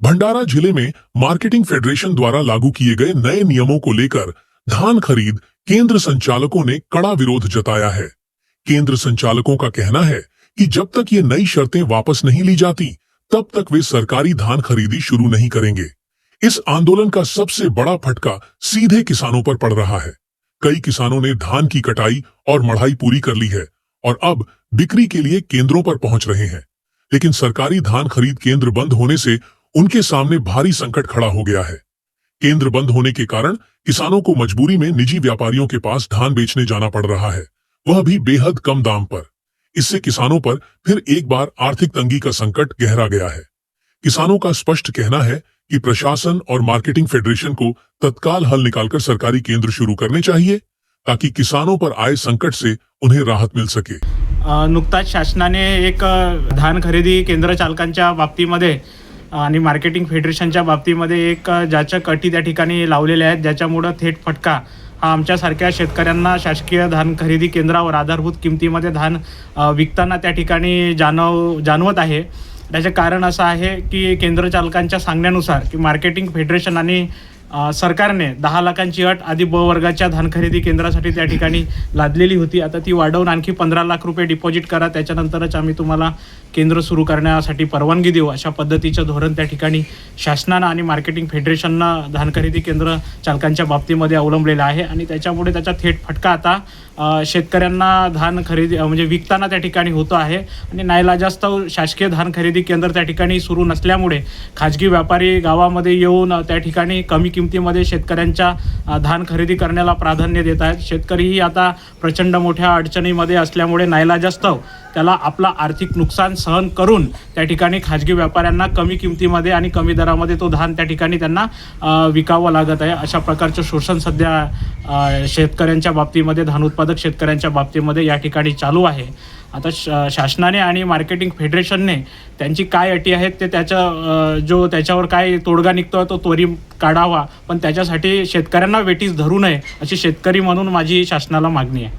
भंडारा जिले में marketing federation द्वारा लागू किए गए नए नियमों को लेकर धान खरीद केंद्र संचालकों ने कड़ा विरोध जताया है। केंद्र संचालकों का कहना है कि जब तक ये नई शर्तें वापस नहीं ली जाती, तब तक वे सरकारी धान खरीदी शुरू नहीं करेंगे। इस आंदोलन का सबसे बड़ा फटका सीधे किसानों पर पड़ रहा है। कई किसानों ने धान की कटाई और मढ़ाई पूरी कर ली है और अब बिक्री के लिए केंद्रों पर पहुंच रहे हैं, लेकिन सरकारी धान खरीद केंद्र बंद होने से उनके सामने भारी संकट खड़ा हो गया है। केंद्र बंद होने के कारण किसानों को मजबूरी में निजी व्यापारियों के पास धान बेचने जाना पड़ रहा है, वह भी बेहद कम दाम पर। इससे किसानों पर फिर एक बार आर्थिक तंगी का संकट गहरा गया है। किसानों का स्पष्ट कहना है कि प्रशासन और मार्केटिंग फेडरेशन को तत्काल हल निकालकर सरकारी केंद्र शुरू करने चाहिए, ताकि किसानों पर आए संकट से उन्हें राहत मिल सके। नुकताच शासनाने एक धान खरेदी केंद्र चालकांच्या बाबतीमध्ये आणि मार्केटिंग फेडरेशनच्या बाबतीमध्ये एक ज्याच्या अटी त्या ठिकाणी लावलेल्या आहेत, ज्याच्यामुळे थेट फटका हा आमच्यासारख्या शेतकऱ्यांना शासकीय धान खरेदी केंद्रावर आधारभूत किमतीमध्ये धान विकताना त्या ठिकाणी जाणवत आहे। त्याचे कारण असं आहे की केंद्र चालकांच्या सांगण्यानुसार की मार्केटिंग फेडरेशन आणि सरकारने 10 लाखांची अट आधी ब वर्गाच्या धान खरेदी केंद्रासाठी त्या ठिकाणी लादलेली होती। आता ती वाढवून आणखी 15 लाख रुपये डिपॉझिट करा, त्याच्यानंतरच आम्ही तुम्हाला केंद्र सुरू करण्यासाठी परवानगी देऊ, अशा पद्धतीचं धोरण त्या ठिकाणी शासनानं आणि मार्केटिंग फेडरेशननं धान खरेदी केंद्र चालकांच्या बाबतीमध्ये अवलंबलेलं आहे। आणि त्याच्यामुळे त्याचा थेट फटका आता शेतकऱ्यांना धान खरेदी म्हणजे विकताना त्या ठिकाणी होतो आहे। आणि नाईलाजास्तव शासकीय धान खरेदी केंद्र त्या ठिकाणी सुरू नसल्यामुळे खाजगी व्यापारी गावामध्ये येऊन त्या ठिकाणी कमी किमतीमध्ये शेतकऱ्यांच्या धान खरेदी करण्याला प्राधान्य देत आहेत। शेतकरीही आता प्रचंड मोठ्या अडचणीमध्ये असल्यामुळे नाईलाजास्तव त्याला आपला आर्थिक नुकसान सहन करून त्या ठिकाणी खाजगी व्यापाऱ्यांना कमी किमतीमध्ये आणि कमी दरामध्ये तो धान त्या ठिकाणी त्यांना विकावं लागत आहे। अशा प्रकारचं शोषण सध्या शेतकऱ्यांच्या बाबतीमध्ये, धान उत्पादक शेतकऱ्यांच्या बाबतीमध्ये या ठिकाणी चालू आहे। आता शासनाने आणि मार्केटिंग फेडरेशनने त्यांची काय अटी आहेत ते त्याच्यावर काय तोडगा निघतोय तो त्वरित काढावा, पण त्याच्यासाठी शेतकऱ्यांना वेठीस धरू नये अशी शेतकरी म्हणून माझी शासनाला मागणी आहे।